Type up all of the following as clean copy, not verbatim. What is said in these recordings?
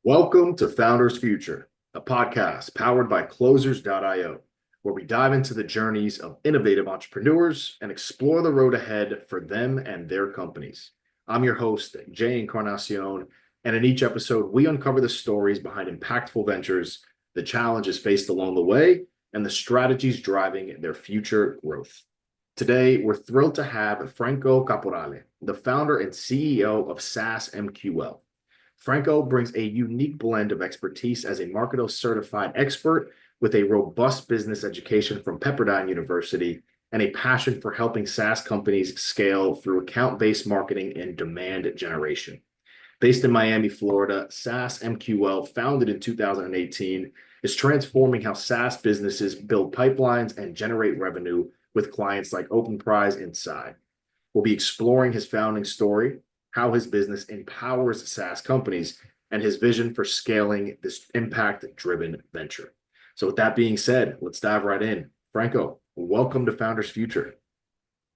Welcome to Founders Future, a podcast powered by Closers.io, where we dive into the journeys of innovative entrepreneurs and explore the road ahead for them and their companies. I'm your host, Jae Encarnacion, and in each episode, we uncover the stories behind impactful ventures, the challenges faced along the way, and the strategies driving their future growth. Today, we're thrilled to have Franco Caporale, the founder and CEO of SaaSMQL. Franco brings a unique blend of expertise as a Marketo certified expert with a robust business education from Pepperdine University and a passion for helping SaaS companies scale through account-based marketing and demand generation. Based in Miami, Florida, SaaSMQL, founded in 2018, is transforming how SaaS businesses build pipelines and generate revenue with clients like OpenPrize and Side. We'll be exploring his founding story, how his business empowers SaaS companies, and his vision for scaling this impact-driven venture. So with that being said, let's dive right in. Franco, welcome to Founders Future.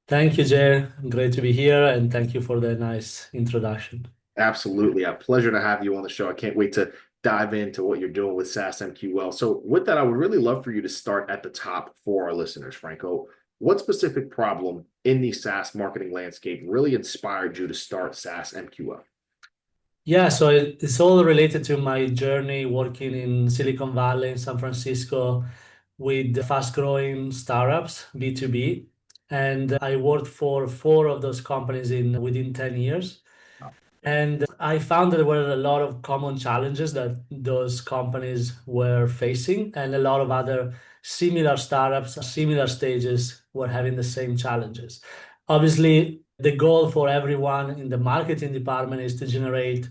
Thank you, Jay. Great to be here, and thank you for the nice introduction. Absolutely. A pleasure to have you on the show. I can't wait to dive into what you're doing with SaaSMQL. So with that, I would really love for you to start at the top for our listeners, Franco. What specific problem in the SaaS marketing landscape really inspired you to start SaaSMQL? Yeah, so it's all related to my journey working in Silicon Valley, in San Francisco, with fast-growing startups, B2B. And I worked for 4 of those companies within 10 years. And I found that there were a lot of common challenges that those companies were facing, and a lot of other similar startups, similar stages were having the same challenges. Obviously, the goal for everyone in the marketing department is to generate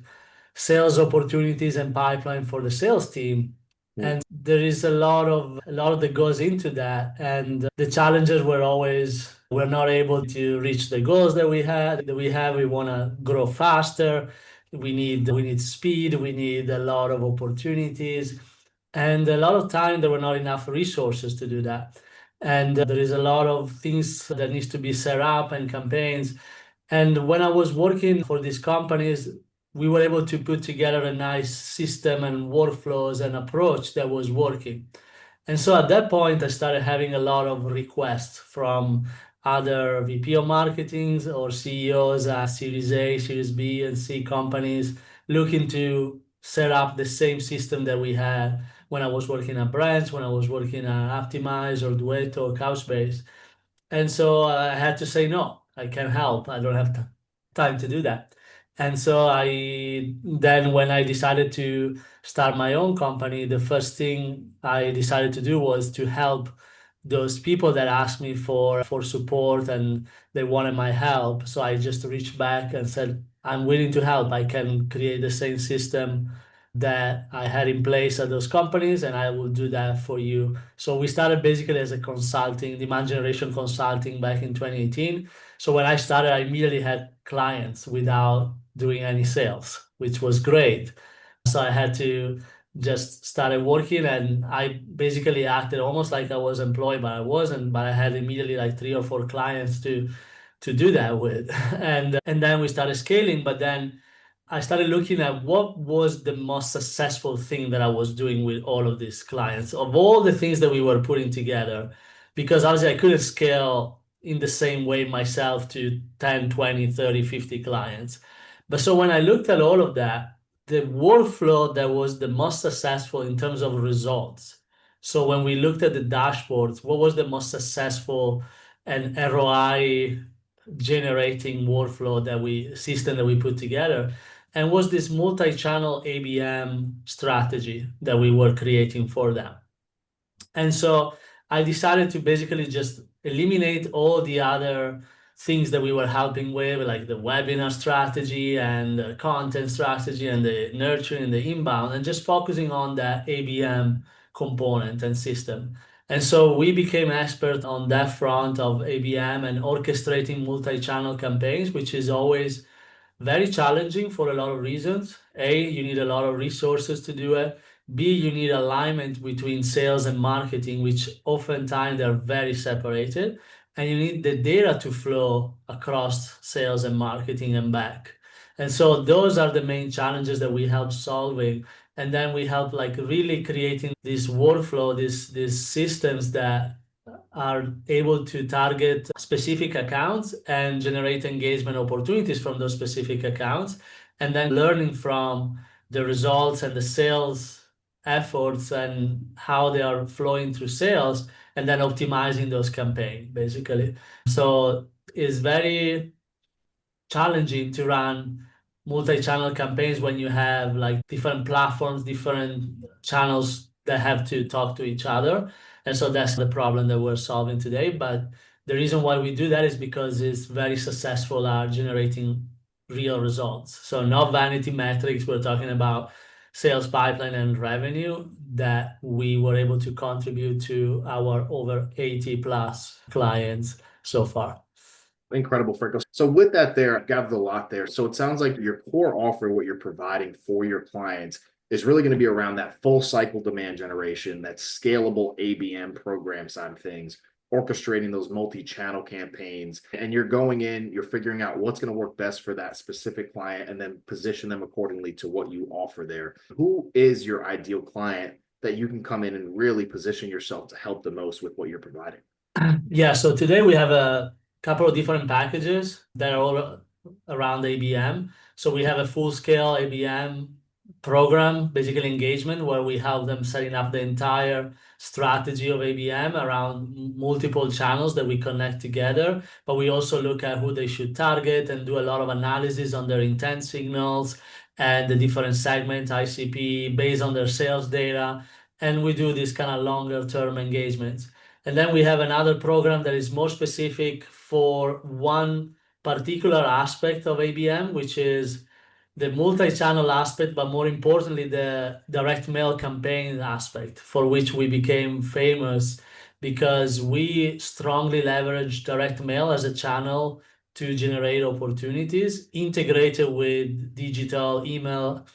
sales opportunities and pipeline for the sales team. And there is a lot that goes into that. And the challenges were always, we're not able to reach the goals that we had. We want to grow faster. We need speed. We need a lot of opportunities. And a lot of time there were not enough resources to do that. And there is a lot of things that needs to be set up and campaigns. And when I was working for these companies, we were able to put together a nice system and workflows and approach that was working. And so at that point, I started having a lot of requests from other VP of marketing or CEOs at Series A, Series B, and C companies looking to set up the same system that we had when I was working at Branch, when I was working at Optimize or Duetto or Couchbase. And so I had to say, no, I can't help. I don't have time to do that. And so when I decided to start my own company, the first thing I decided to do was to help those people that asked me for support and they wanted my help. So I just reached back and said, I'm willing to help. I can create the same system that I had in place at those companies, and I will do that for you. So we started basically as a consulting, demand generation consulting back in 2018. So when I started, I immediately had clients without doing any sales, which was great. So I had to just started working, and I basically acted almost like I was employed, but I wasn't. But I had immediately like 3 or 4 clients to do that with, and then we started scaling. But then I started looking at what was the most successful thing that I was doing with all of these clients, of all the things that we were putting together, because obviously I couldn't scale in the same way myself to 10, 20, 30, 50 clients. But so when I looked at all of that, the workflow that was the most successful in terms of results. So when we looked at the dashboards, what was the most successful and ROI generating system that we put together? And was this multi-channel ABM strategy that we were creating for them. And so I decided to basically just eliminate all the other things that we were helping with, like the webinar strategy and the content strategy and the nurturing and the inbound, and just focusing on that ABM component and system. And so we became experts on that front of ABM and orchestrating multi-channel campaigns, which is always very challenging for a lot of reasons. A, you need a lot of resources to do it. B, you need alignment between sales and marketing, which oftentimes they're very separated. And you need the data to flow across sales and marketing and back. And so those are the main challenges that we help solving. And then we help like really creating this workflow, these systems that are able to target specific accounts and generate engagement opportunities from those specific accounts, and then learning from the results and the sales efforts and how they are flowing through sales, and then optimizing those campaigns, basically. So it's very challenging to run multi-channel campaigns when you have like different platforms, different channels that have to talk to each other. And so that's the problem that we're solving today. But the reason why we do that is because it's very successful at generating real results. So not vanity metrics, we're talking about sales pipeline and revenue that we were able to contribute to our over 80 plus clients so far. Incredible, Franco. So with that there, I've gathered a lot there. So it sounds like your core offering, what you're providing for your clients, is really going to be around that full cycle demand generation, that scalable ABM program side of things, orchestrating those multi-channel campaigns. And you're going in, you're figuring out what's going to work best for that specific client and then position them accordingly to what you offer there. Who is your ideal client that you can come in and really position yourself to help the most with what you're providing? Yeah, so today we have a couple of different packages that are all around ABM. So we have a full-scale ABM program, basically engagement, where we help them setting up the entire strategy of ABM around multiple channels that we connect together. But we also look at who they should target and do a lot of analysis on their intent signals and the different segments, ICP, based on their sales data. And we do this kind of longer term engagements. And then we have another program that is more specific for one particular aspect of ABM, which is the multi-channel aspect, but more importantly, the direct mail campaign aspect, for which we became famous because we strongly leverage direct mail as a channel to generate opportunities integrated with digital email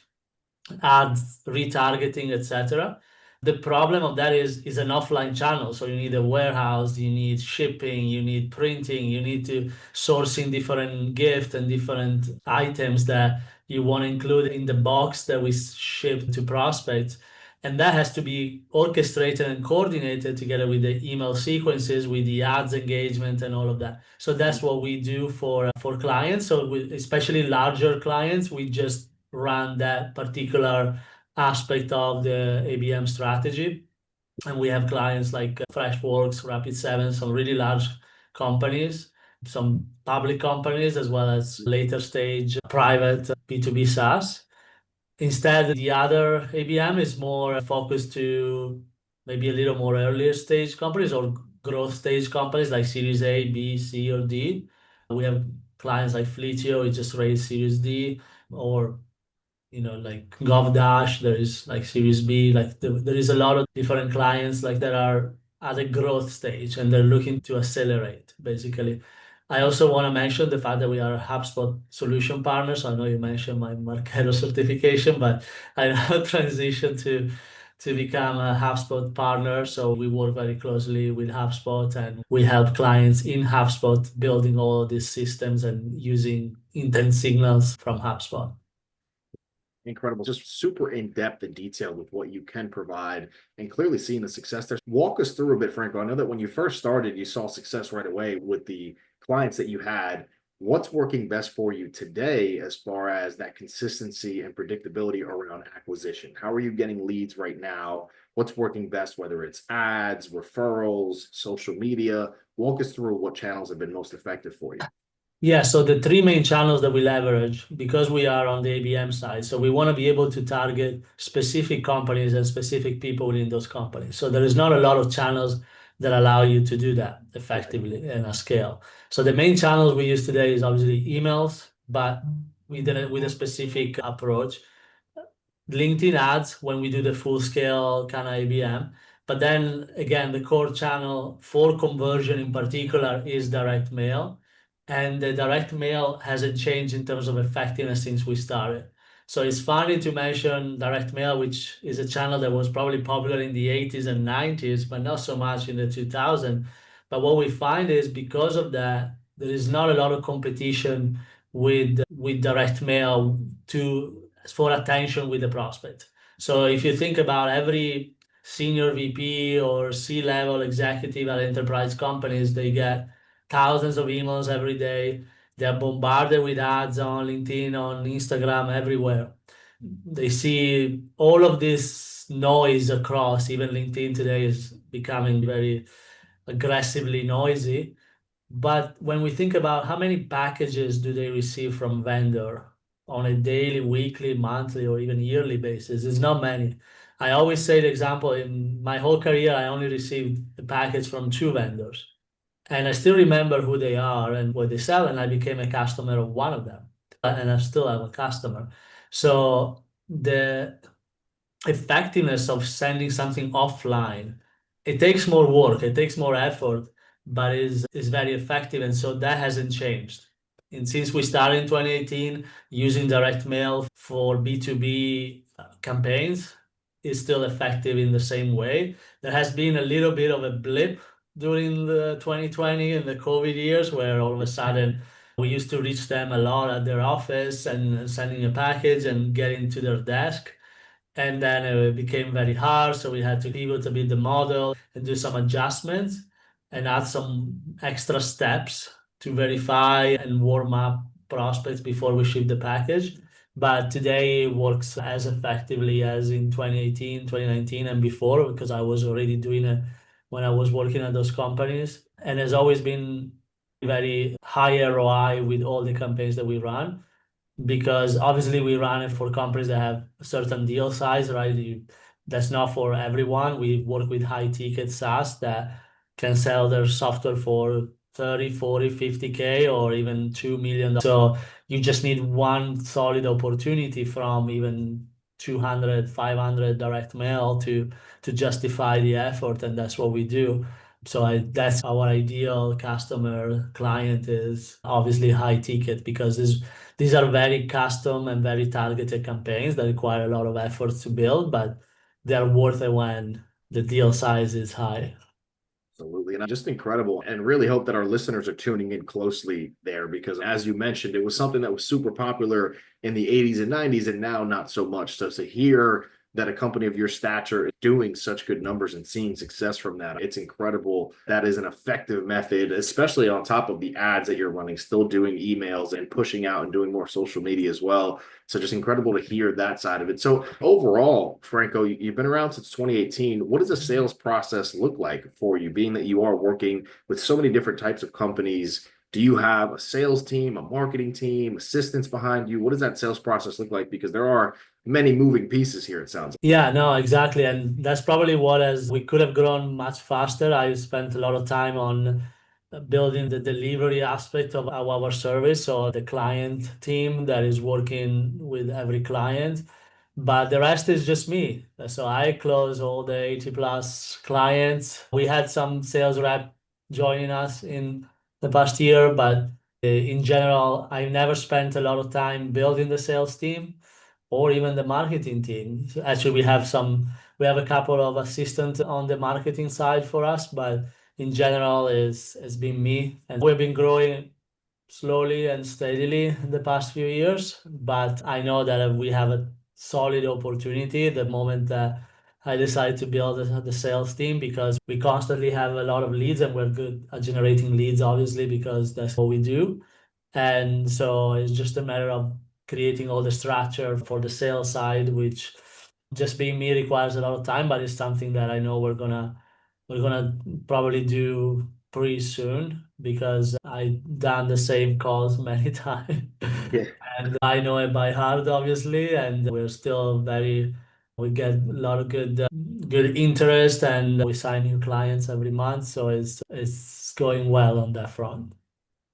ads, retargeting, etc. The problem of that is an offline channel. So you need a warehouse, you need shipping, you need printing, you need to sourcing different gifts and different items that you want to include in the box that we ship to prospects. And that has to be orchestrated and coordinated together with the email sequences, with the ads engagement and all of that. So that's what we do for clients. So especially larger clients, we just run that particular aspect of the ABM strategy. And we have clients like Freshworks, Rapid7, some really large companies, some public companies, as well as later stage private B2B SaaS. Instead, the other ABM is more focused to maybe a little more earlier stage companies or growth stage companies like Series A, B, C, or D. We have clients like Fleetio, we just raised Series D, or like GovDash, there is like Series B, like there is a lot of different clients like that are at a growth stage and they're looking to accelerate, basically. I also want to mention the fact that we are a HubSpot solution partner. So I know you mentioned my Marketo certification, but I now transitioned to become a HubSpot partner. So we work very closely with HubSpot and we help clients in HubSpot building all of these systems and using intent signals from HubSpot. Incredible. Just super in-depth and detailed with what you can provide and clearly seeing the success there. Walk us through a bit, Franco. I know that when you first started, you saw success right away with the clients that you had. What's working best for you today as far as that consistency and predictability around acquisition? How are you getting leads right now? What's working best, whether it's ads, referrals, social media? Walk us through what channels have been most effective for you. Yeah, so the three main channels that we leverage, because we are on the ABM side, so we want to be able to target specific companies and specific people within those companies. So there is not a lot of channels that allow you to do that effectively and at scale. So the main channels we use today is obviously emails, but we did it with a specific approach. LinkedIn ads when we do the full scale kind of ABM. But then again, the core channel for conversion in particular is direct mail. And the direct mail hasn't changed in terms of effectiveness since we started. So it's funny to mention direct mail, which is a channel that was probably popular in the 80s and 90s, but not so much in the 2000s. But what we find is because of that, there is not a lot of competition with direct mail for attention with the prospect. So if you think about every senior VP or C-level executive at enterprise companies, they get thousands of emails every day. They're bombarded with ads on LinkedIn, on Instagram, everywhere. They see all of this noise across. Even LinkedIn today is becoming very aggressively noisy. But when we think about how many packages do they receive from vendor on a daily, weekly, monthly, or even yearly basis, it's not many. I always say the example, in my whole career, I only received a package from two vendors. And I still remember who they are and what they sell, and I became a customer of one of them. And I still am a customer. So the effectiveness of sending something offline, it takes more work, it takes more effort, but is very effective. And so that hasn't changed. And since we started in 2018 using direct mail for B2B campaigns, is still effective in the same way. There has been a little bit of a blip during the 2020 and the COVID years where all of a sudden we used to reach them a lot at their office and sending a package and getting to their desk. And then it became very hard, so we had to pivot a bit the model and do some adjustments and add some extra steps to verify and warm up prospects before we ship the package. But today it works as effectively as in 2018, 2019, and before, because I was already doing it when I was working at those companies. And has always been very high ROI with all the campaigns that we run, because obviously we run it for companies that have a certain deal size, right? That's not for everyone. We work with high ticket SaaS that can sell their software for 30, 40, 50K or even $2 million. So you just need one solid opportunity from even 200, 500 direct mail to justify the effort. And that's what we do. So that's our ideal customer client, is obviously high ticket, because these are very custom and very targeted campaigns that require a lot of effort to build, but they're worth it when the deal size is high. Absolutely. And just incredible. And really hope that our listeners are tuning in closely there because, as you mentioned, it was something that was super popular in the 80s and 90s and now not so much. So to hear that a company of your stature is doing such good numbers and seeing success from that, it's incredible. That is an effective method, especially on top of the ads that you're running, still doing emails and pushing out and doing more social media as well. So just incredible to hear that side of it. So overall, Franco, you've been around since 2018. What does the sales process look like for you, being that you are working with so many different types of companies? Do you have a sales team, a marketing team, assistants behind you? What does that sales process look like? Because there are many moving pieces here, it sounds like. Yeah, no, exactly. And that's probably what, as we could have grown much faster. I spent a lot of time on building the delivery aspect of our service, so the client team that is working with every client. But the rest is just me. So I close all the 80 plus clients. We had some sales rep joining us in the past year, but in general, I never spent a lot of time building the sales team or even the marketing team. So actually, we have a couple of assistants on the marketing side for us, but in general, it's been me, and we've been growing slowly and steadily in the past few years. But I know that we have a solid opportunity the moment that I decide to build the sales team, because we constantly have a lot of leads and we're good at generating leads, obviously, because that's what we do. And so it's just a matter of creating all the structure for the sales side, which just being me requires a lot of time, but it's something that I know we're gonna probably do pretty soon, because I've done the same calls many times Yeah. and I know it by heart, obviously. And we get a lot of good interest, and we sign new clients every month. So it's going well on that front.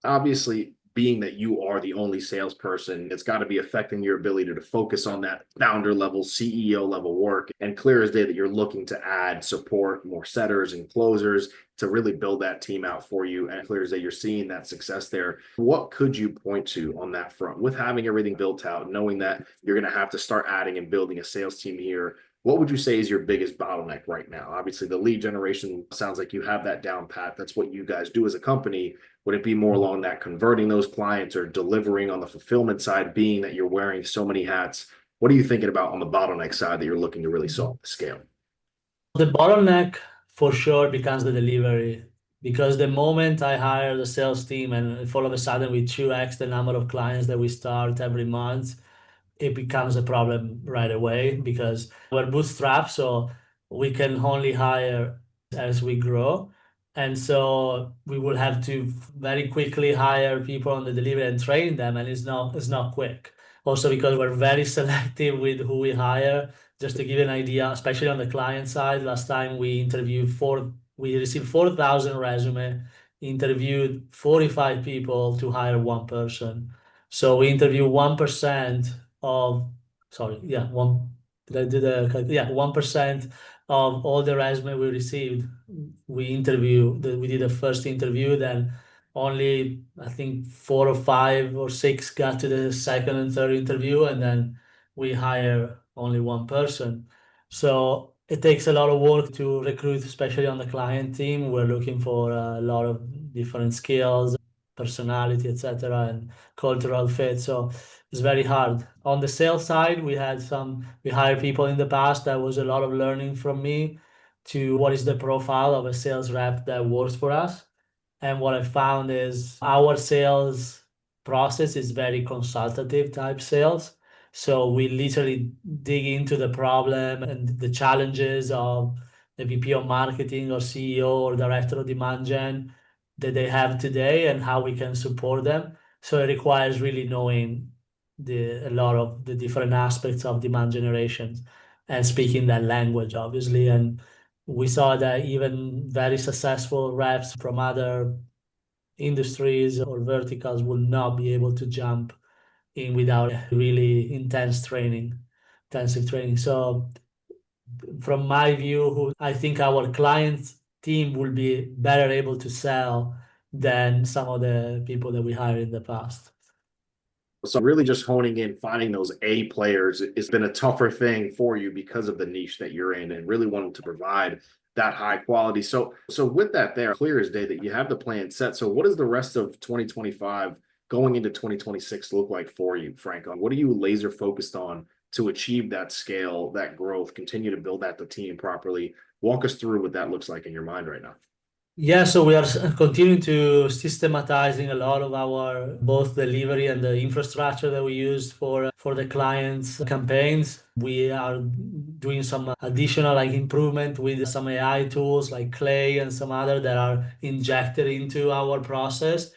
Obviously, being that you are the only salesperson, it's got to be affecting your ability to focus on that founder level, CEO level work. And clear as day that you're looking to add support, more setters and closers to really build that team out for you. And clear as day you're seeing that success there. What could you point to on that front with having everything built out, knowing that you're going to have to start adding and building a sales team here? What would you say is your biggest bottleneck right now? Obviously, the lead generation sounds like you have that down pat. That's what you guys do as a company. Would it be more along that converting those clients or delivering on the fulfillment side, being that you're wearing so many hats? What are you thinking about on the bottleneck side that you're looking to really solve the scale? The bottleneck for sure becomes the delivery, because the moment I hire the sales team and if all of a sudden we 2x the number of clients that we start every month, it becomes a problem right away because we're bootstrapped, so we can only hire as we grow. And so we will have to very quickly hire people on the delivery and train them, and it's not quick. Also because we're very selective with who we hire. Just to give you an idea, especially on the client side, last time we received 4,000 resume, interviewed 45 people to hire one person. So we interview 1% of, sorry, yeah, one, did I do the, yeah, 1% of all the resume we received. We did the first interview, then only, I think, 4 or 5 or 6 got to the second and third interview, and then we hire only one person. So it takes a lot of work to recruit, especially on the client team. We're looking for a lot of different skills, personality, etc., and cultural fit. So it's very hard. On the sales side, we hired people in the past. That was a lot of learning from me to what is the profile of a sales rep that works for us. And what I found is our sales process is very consultative type sales. So we literally dig into the problem and the challenges of the VP of marketing or CEO or director of demand gen that they have today and how we can support them. So it requires really knowing a lot of the different aspects of demand generation and speaking that language, obviously. And we saw that even very successful reps from other industries or verticals will not be able to jump in without really intensive training. So from my view, I think our client team will be better able to sell than some of the people that we hired in the past. So really just honing in, finding those A players has been a tougher thing for you because of the niche that you're in and really wanting to provide that high quality. So with that there, clear as day that you have the plan set. So what does the rest of 2025 going into 2026 look like for you, Franco? What are you laser focused on to achieve that scale, that growth, continue to build out the team properly? Walk us through what that looks like in your mind right now. Yeah, so we are continuing to systematizing a lot of our both delivery and the infrastructure that we use for the clients' campaigns. We are doing some additional like improvement with some AI tools like Clay and some other that are injected into our process.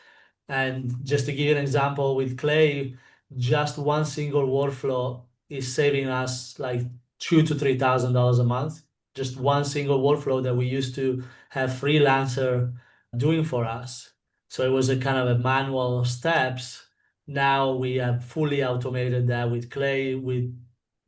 And just to give you an example, with Clay, just one single workflow is saving us like $2,000 to $3,000 a month. Just one single workflow that we used to have freelancer doing for us. So it was a kind of a manual steps. Now we have fully automated that with Clay. With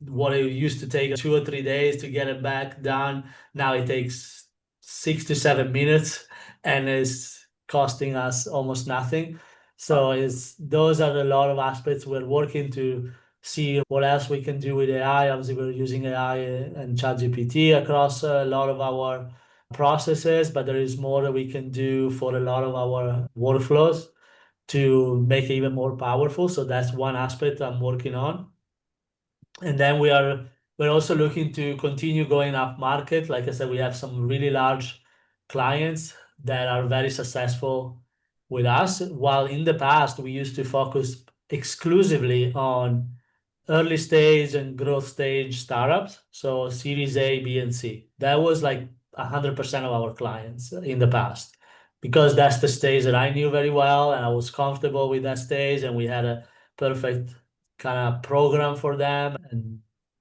what it used to take 2 or 3 days to get it back done, now it takes 6 to 7 minutes, and it's costing us almost nothing. So it's those are a lot of aspects we're working to see what else we can do with AI. Obviously, we're using AI and ChatGPT across a lot of our processes, but there is more that we can do for a lot of our workflows to make it even more powerful. So that's one aspect I'm working on. And then we're also looking to continue going up market. Like I said, we have some really large clients that are very successful with us, while in the past we used to focus exclusively on early stage and growth stage startups. So Series A, B, and C. That was like 100% of our clients in the past, because that's the stage that I knew very well and I was comfortable with that stage, and we had a perfect kind of program for them and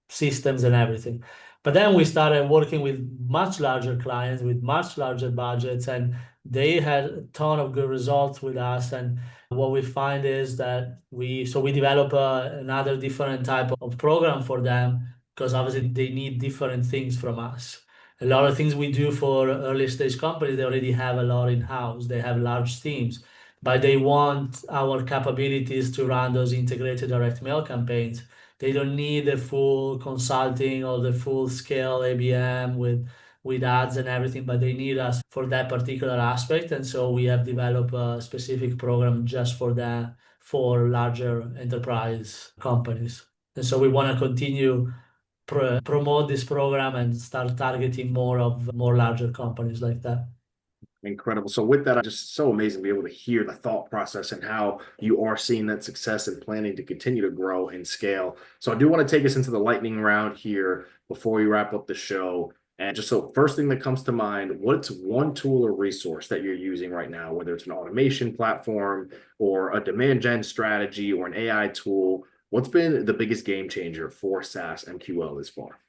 systems and everything. But then we started working with much larger clients with much larger budgets, and they had a ton of good results with us. And what we find is that we develop another different type of program for them, because obviously they need different things from us. A lot of things we do for early stage companies, they already have a lot in house. They have large teams, but they want our capabilities to run those integrated direct mail campaigns, They don't need the full consulting or the full scale ABM with ads and everything, but they need us for that particular aspect. And so we have developed a specific program just for that, for larger enterprise companies. And so we want to continue promote this program and start targeting more larger companies like that. Incredible. So with that, just so amazing to be able to hear the thought process and how you are seeing that success and planning to continue to grow and scale. So I do want to take us into the lightning round here before we wrap up the show. And just so first thing that comes to mind, what's one tool or resource that you're using right now, whether it's an automation platform or a demand gen strategy or an AI tool? What's been the biggest game changer for SaaS MQL this far?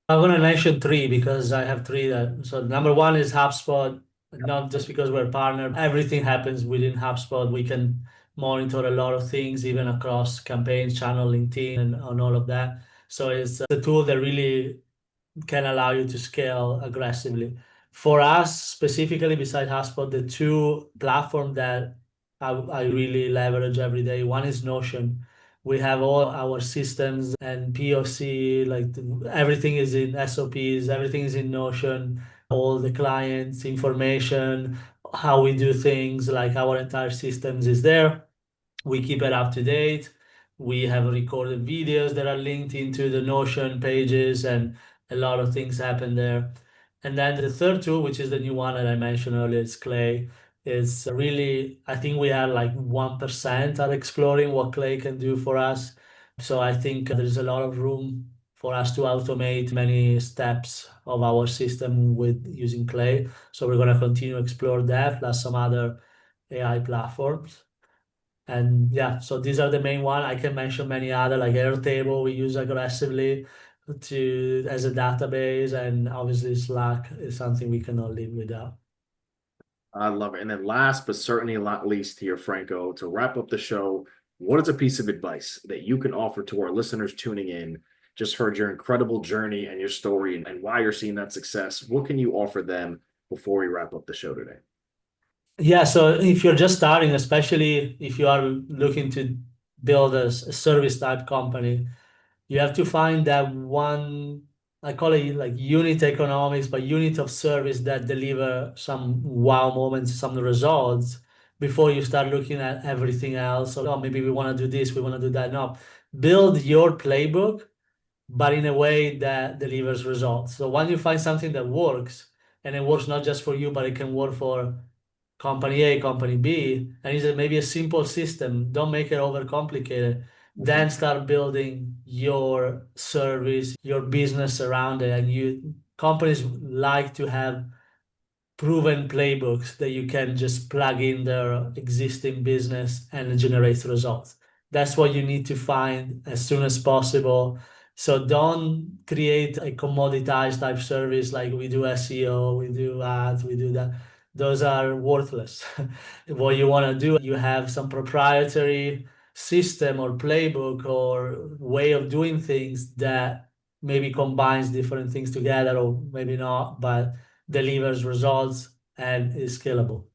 I'm going to mention three because I have three. So number one is HubSpot, not just because we're partnered. Everything happens within HubSpot. We can monitor a lot of things, even across campaigns, channel, LinkedIn, and all of that. So it's the tool that really can allow you to scale aggressively. For us, specifically, besides HubSpot, the two platforms that I really leverage every day, one is Notion. We have all our systems and POC, like everything is in SOPs, everything is in Notion, all the clients' information, how we do things, like our entire systems is there. We keep it up to date. We have recorded videos that are linked into the Notion pages, and a lot of things happen there. And then the third tool, which is the new one that I mentioned earlier, is Clay. It's really, I think we are like 1% at exploring what Clay can do for us. So I think there's a lot of room for us to automate many steps of our system with using Clay. So we're going to continue to explore that, plus some other AI platforms. And yeah, so these are the main one. I can mention many other, like Airtable we use aggressively to as a database, and obviously Slack is something we cannot live without. I love it. And then last but certainly not least here, Franco, to wrap up the show, what is a piece of advice that you can offer to our listeners tuning in? Just heard your incredible journey and your story and why you're seeing that success. What can you offer them before we wrap up the show today? Yeah, so if you're just starting, especially if you are looking to build a service type company, you have to find that one, I call it like unit economics, but unit of service that deliver some wow moments, some results before you start looking at everything else. So, oh, maybe we want to do this, we want to do that. No, build your playbook, but in a way that delivers results. So once you find something that works, and it works not just for you, but it can work for company A, company B, and it's maybe a simple system. Don't make it overcomplicated. Then start building your service, your business around it. And you companies like to have proven playbooks that you can just plug in their existing business and it generates results. That's what you need to find as soon as possible. So don't create a commoditized type service like we do SEO, we do ads, we do that. Those are worthless. What you want to do, you have some proprietary system or playbook or way of doing things that maybe combines different things together, or maybe not, but delivers results and is scalable.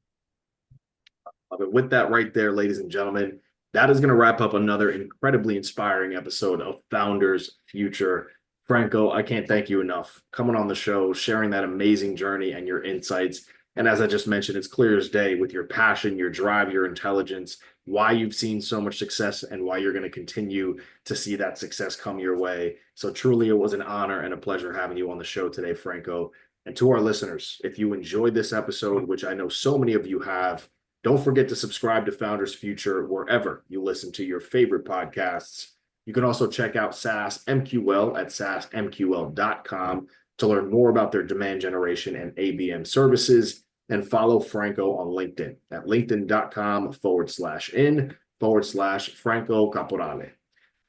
But with that right there, ladies and gentlemen, that is going to wrap up another incredibly inspiring episode of Founders Future. Franco, I can't thank you enough coming on the show, sharing that amazing journey and your insights. And as I just mentioned, it's clear as day with your passion, your drive, your intelligence, why you've seen so much success and why you're going to continue to see that success come your way. So truly, it was an honor and a pleasure having you on the show today, Franco. And to our listeners, if you enjoyed this episode, which I know so many of you have, don't forget to subscribe to Founders Future wherever you listen to your favorite podcasts. You can also check out SaaSMQL at SaaSMQL.com to learn more about their demand generation and ABM services, and follow Franco on LinkedIn at linkedin.com/in/Franco Caporale.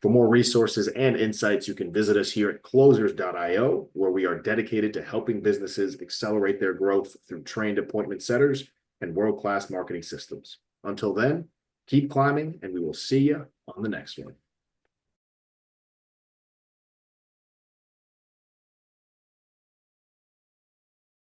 For more resources and insights, you can visit us here at closers.io, where we are dedicated to helping businesses accelerate their growth through trained appointment setters and world-class marketing systems. Until then, keep climbing, and we will see you on the next one.